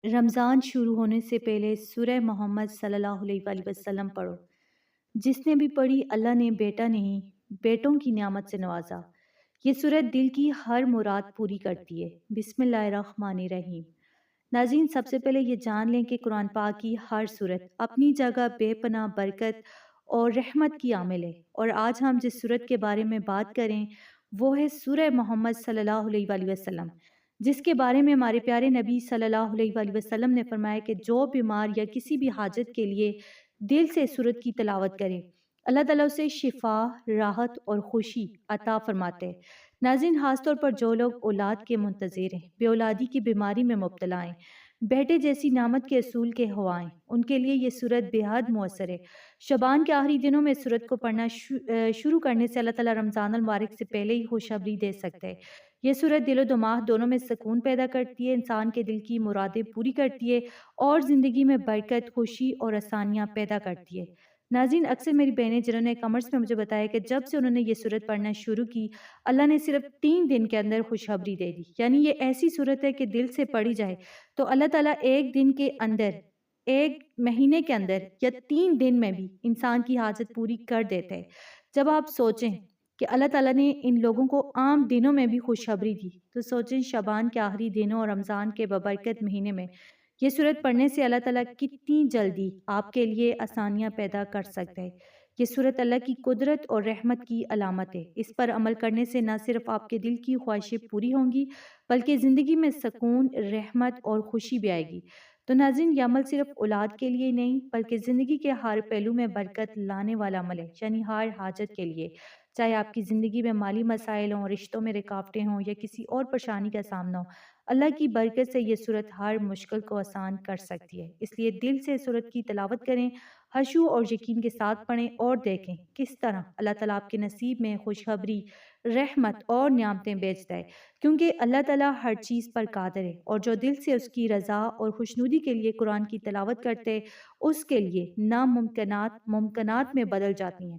رمضان شروع ہونے سے پہلے سورہ محمد صلی اللہ علیہ وآلہ وسلم پڑھو۔ جس نے بھی پڑھی اللہ نے بیٹا نہیں بیٹوں کی نعمت سے نوازا۔ یہ سورت دل کی ہر مراد پوری کرتی ہے۔ بسم اللہ الرحمن الرحیم۔ ناظرین، سب سے پہلے یہ جان لیں کہ قرآن پاک کی ہر سورت اپنی جگہ بے پناہ برکت اور رحمت کی عامل ہے، اور آج ہم جس سورت کے بارے میں بات کریں وہ ہے سورہ محمد صلی اللہ علیہ وآلہ وسلم، جس کے بارے میں ہمارے پیارے نبی صلی اللہ علیہ وآلہ وسلم نے فرمایا کہ جو بیمار یا کسی بھی حاجت کے لیے دل سے سورت کی تلاوت کرے، اللہ تعالیٰ اسے شفا، راحت اور خوشی عطا فرماتے ہیں۔ ناظرین، خاص طور پر جو لوگ اولاد کے منتظر ہیں، بے اولادی کی بیماری میں مبتلا ہیں، بیٹے جیسی نعمت کے اصول کے ہوائیں، ان کے لیے یہ سورت بے حد مؤثر ہے۔ شعبان کے آخری دنوں میں اس سورت کو پڑھنا شروع کرنے سے اللہ تعالیٰ رمضان المبارک سے پہلے ہی خوشخبری دے سکتے ہیں۔ یہ سورت دل و دماغ دونوں میں سکون پیدا کرتی ہے، انسان کے دل کی مرادیں پوری کرتی ہے اور زندگی میں برکت، خوشی اور آسانیاں پیدا کرتی ہے۔ ناظرین، اکثر میری بہنیں جنہوں نے کمرس میں مجھے بتایا کہ جب سے انہوں نے یہ سورت پڑھنا شروع کی، اللہ نے صرف 3 دن کے اندر خوشخبری دے دی۔ یعنی یہ ایسی سورت ہے کہ دل سے پڑھی جائے تو اللہ تعالیٰ ایک دن کے اندر، ایک مہینے کے اندر یا 3 دن میں بھی انسان کی حاجت پوری کر دیتا ہے۔ جب آپ سوچیں کہ اللہ تعالیٰ نے ان لوگوں کو عام دنوں میں بھی خوشخبری دی، تو سوچیں شعبان کے آخری دنوں اور رمضان کے ببرکت مہینے میں یہ سورت پڑھنے سے اللہ تعالیٰ کتنی جلدی آپ کے لیے آسانیاں پیدا کر سکتا ہے۔ یہ سورت اللہ کی قدرت اور رحمت کی علامت ہے۔ اس پر عمل کرنے سے نہ صرف آپ کے دل کی خواہشیں پوری ہوں گی بلکہ زندگی میں سکون، رحمت اور خوشی بھی آئے گی۔ تو ناظرین، یہ عمل صرف اولاد کے لیے نہیں بلکہ زندگی کے ہر پہلو میں برکت لانے والا عمل ہے، یعنی ہر حاجت کے لیے، چاہے آپ کی زندگی میں مالی مسائل ہوں، رشتوں میں رکاوٹیں ہوں یا کسی اور پریشانی کا سامنا ہو، اللہ کی برکت سے یہ سورت ہر مشکل کو آسان کر سکتی ہے۔ اس لیے دل سے سورت کی تلاوت کریں، خشوع اور یقین کے ساتھ پڑھیں اور دیکھیں کس طرح اللہ تعالیٰ آپ کے نصیب میں خوشخبری، رحمت اور نعمتیں بھیجتا ہے، کیونکہ اللہ تعالیٰ ہر چیز پر قادر ہے، اور جو دل سے اس کی رضا اور خوشنودی کے لیے قرآن کی تلاوت کرتے ہیں، اس کے لیے ناممکنات ممکنات میں بدل جاتی ہیں۔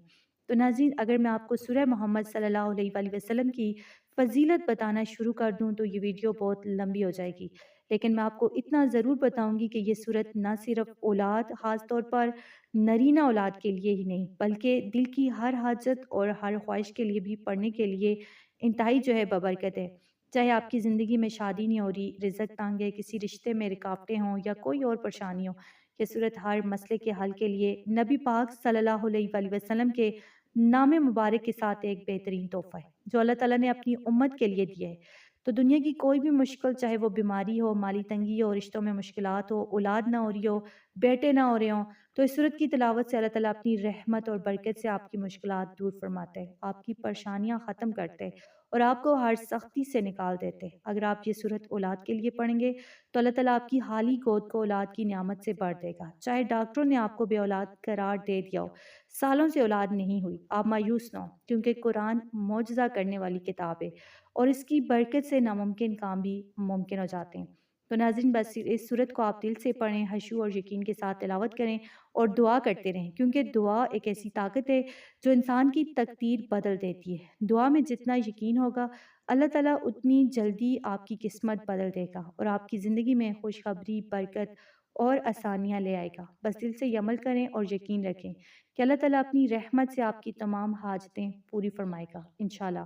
تو ناظرین، اگر میں آپ کو سورہ محمد صلی اللہ علیہ وآلہ وسلم کی فضیلت بتانا شروع کر دوں تو یہ ویڈیو بہت لمبی ہو جائے گی، لیکن میں آپ کو اتنا ضرور بتاؤں گی کہ یہ سورت نہ صرف اولاد، خاص طور پر نرینہ اولاد کے لیے ہی نہیں بلکہ دل کی ہر حاجت اور ہر خواہش کے لیے بھی پڑھنے کے لیے انتہائی بابرکت ہے۔ چاہے آپ کی زندگی میں شادی نہیں ہو رہی، رزق تنگ ہے، کسی رشتے میں رکاوٹیں ہوں یا کوئی اور پریشانی ہو، یہ صورت ہر مسئلے کے حل کے لیے نبی پاک صلی اللہ علیہ وآلہ وسلم کے نام مبارک کے ساتھ ایک بہترین تحفہ ہے جو اللہ تعالیٰ نے اپنی امت کے لیے دیا ہے۔ تو دنیا کی کوئی بھی مشکل، چاہے وہ بیماری ہو، مالی تنگی ہو، رشتوں میں مشکلات ہو، اولاد نہ ہو رہی ہو، بیٹے نہ ہو رہے ہوں، تو اس صورت کی تلاوت سے اللہ تعالیٰ اپنی رحمت اور برکت سے آپ کی مشکلات دور فرماتے ہیں، آپ کی پریشانیاں ختم کرتے ہیں اور آپ کو ہر سختی سے نکال دیتے ہیں۔ اگر آپ یہ صورت اولاد کے لیے پڑھیں گے تو اللہ تعالیٰ آپ کی حالی گود کو اولاد کی نعمت سے بھر دے گا۔ چاہے ڈاکٹروں نے آپ کو بے اولاد قرار دے دیا ہو، سالوں سے اولاد نہیں ہوئی، آپ مایوس نہ ہوں، کیونکہ قرآن معجزہ کرنے والی کتاب ہے اور اس کی برکت سے ناممکن کام بھی ممکن ہو جاتے ہیں۔ تو ناظرین، بس اس صورت کو آپ دل سے پڑھیں، خشوع اور یقین کے ساتھ تلاوت کریں اور دعا کرتے رہیں، کیونکہ دعا ایک ایسی طاقت ہے جو انسان کی تقدیر بدل دیتی ہے۔ دعا میں جتنا یقین ہوگا، اللہ تعالیٰ اتنی جلدی آپ کی قسمت بدل دے گا اور آپ کی زندگی میں خوشخبری، برکت اور آسانیاں لے آئے گا۔ بس دل سے یہ عمل کریں اور یقین رکھیں کہ اللہ تعالیٰ اپنی رحمت سے آپ کی تمام حاجتیں پوری فرمائے گا انشاءاللہ،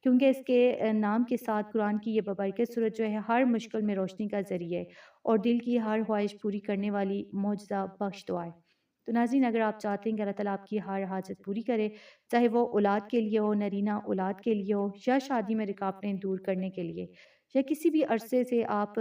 کیونکہ اس کے نام کے ساتھ قرآن کی یہ بابرکت صورت جو ہے ہر مشکل میں روشنی کا ذریعہ ہے اور دل کی ہر خواہش پوری کرنے والی معجزہ بخش دعا ہے۔ تو ناظرین، اگر آپ چاہتے ہیں کہ اللہ تعالیٰ آپ کی ہر حاجت پوری کرے، چاہے وہ اولاد کے لیے ہو، نرینہ اولاد کے لیے ہو، یا شادی میں رکاوٹیں دور کرنے کے لیے، یا کسی بھی عرصے سے آپ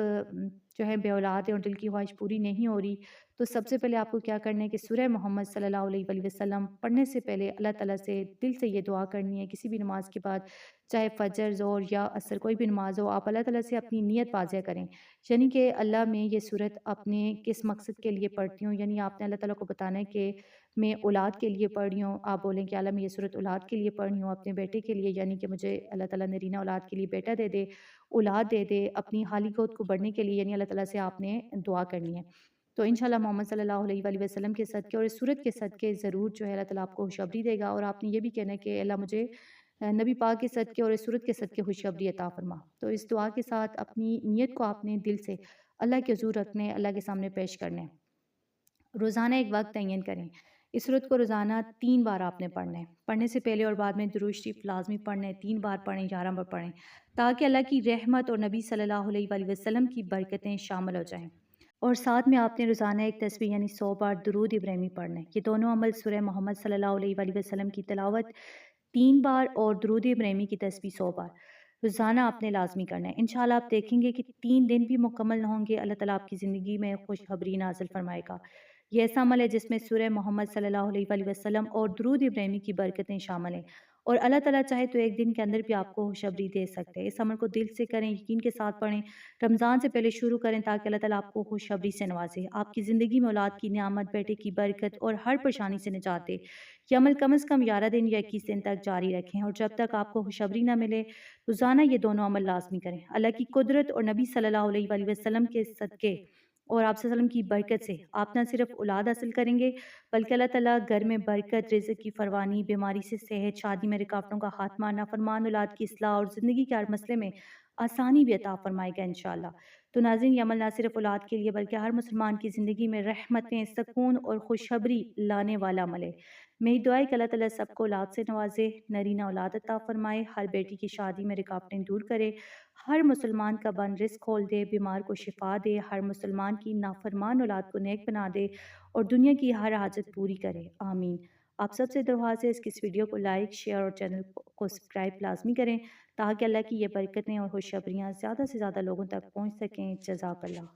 بے اولاد ہیں اور دل کی خواہش پوری نہیں ہو رہی، تو سب سے پہلے آپ کو کیا کرنا ہے کہ سورہ محمد صلی اللہ علیہ وآلہ وسلم پڑھنے سے پہلے اللہ تعالیٰ سے دل سے یہ دعا کرنی ہے۔ کسی بھی نماز کے بعد، چاہے فجر، ظہر یا عصر، کوئی بھی نماز ہو، آپ اللہ تعالیٰ سے اپنی نیت واضح کریں، یعنی کہ اللہ میں یہ صورت اپنے کس مقصد کے لیے پڑھتی ہوں، یعنی آپ نے اللہ تعالیٰ کو بتانا ہے کہ میں اولاد کے لیے پڑھ رہی ہوں۔ آپ بولیں کہ اللہ میں یہ صورت اولاد کے لیے پڑھ رہی ہوں، اپنے بیٹے کے لیے، یعنی کہ مجھے اللہ تعالیٰ نرینہ اولاد کے لیے بیٹا دے دے، اولاد دے دے، اپنی حالی گود کو بڑھنے کے لیے، یعنی اللہ تعالیٰ سے آپ نے دعا کرنی ہے۔ تو انشاءاللہ محمد صلی اللہ علیہ وآلہ وسلم کے صدقے اور اس صورت کے صدقے ضرور اللہ تعالیٰ آپ کو خوشخبری دے گا، اور آپ نے یہ بھی کہنا ہے کہ اللہ مجھے نبی پاک کے صدقے اور اس صورت کے صدقے خوشخبری عطا فرما۔ تو اس دعا کے ساتھ اپنی نیت کو آپ نے دل سے اللہ کے حضور رکھنے، اللہ کے سامنے پیش کرنے۔ روزانہ ایک وقت تعین کریں۔ اس سورت کو روزانہ 3 بار آپ نے پڑھنا ہے۔ پڑھنے سے پہلے اور بعد میں درود شریف لازمی پڑھنا ہے، 3 بار پڑھیں، 11 بار پڑھیں، تاکہ اللہ کی رحمت اور نبی صلی اللہ علیہ وآلہ وسلم کی برکتیں شامل ہو جائیں۔ اور ساتھ میں آپ نے روزانہ ایک تسبیح یعنی 100 بار درود ابراہیمی پڑھنا ہے۔ یہ دونوں عمل سورہ محمد صلی اللہ علیہ وآلہ وسلم کی تلاوت 3 بار اور درود ابراہیمی کی تسبیح 100 بار روزانہ آپ نے لازمی کرنا ہے۔ انشاءاللہ آپ دیکھیں گے کہ 3 دن بھی مکمل نہ ہوں گے، اللہ تعالیٰ آپ کی زندگی میں خوشخبری نازل فرمائے گا۔ یہ ایسا عمل ہے جس میں سورہ محمد صلی اللہ علیہ وآلہ وسلم اور درود ابراہیمی کی برکتیں شامل ہیں، اور اللہ تعالیٰ چاہے تو ایک دن کے اندر بھی آپ کو خوشخبری دے سکتے ہیں۔ اس عمل کو دل سے کریں، یقین کے ساتھ پڑھیں، رمضان سے پہلے شروع کریں تاکہ اللہ تعالیٰ آپ کو خوشخبری سے نوازے، آپ کی زندگی میں اولاد کی نعمت، بیٹے کی برکت اور ہر پریشانی سے نجات دے۔ یہ عمل کم از کم 11 دن یا 21 دن تک جاری رکھیں، اور جب تک آپ کو خوشخبری نہ ملے روزانہ یہ دونوں عمل لازمی کریں۔ اللہ کی قدرت اور نبی صلی اللہ علیہ وآلہ وسلم کے صدقے اور آپ صلی اللہ علیہ وسلم کی برکت سے آپ نہ صرف اولاد حاصل کریں گے، بلکہ اللہ تعالیٰ گھر میں برکت، رزق کی فراوانی، بیماری سے صحت، شادی میں رکاوٹوں کا خاتمہ، نافرمان اولاد کی اصلاح اور زندگی کے ہر مسئلے میں آسانی بھی عطا فرمائے گا انشاءاللہ۔ تو ناظرین، یہ عمل نہ صرف اولاد کے لیے بلکہ ہر مسلمان کی زندگی میں رحمتیں، سکون اور خوشخبری لانے والا عمل ہے۔ میری دعا ہے کہ اللہ تعالیٰ سب کو اولاد سے نوازے، نرینہ اولاد عطا فرمائے، ہر بیٹی کی شادی میں رکاوٹیں دور کرے، ہر مسلمان کا بند رزق کھول دے، بیمار کو شفا دے، ہر مسلمان کی نافرمان اولاد کو نیک بنا دے اور دنیا کی ہر حاجت پوری کرے، آمین۔ آپ سب سے درخواست ہے اس ویڈیو کو لائک، شیئر اور چینل کو سبسکرائب لازمی کریں تاکہ اللہ کی یہ برکتیں اور خوشخبریاں زیادہ سے زیادہ لوگوں تک پہنچ سکیں۔ جزاک اللہ۔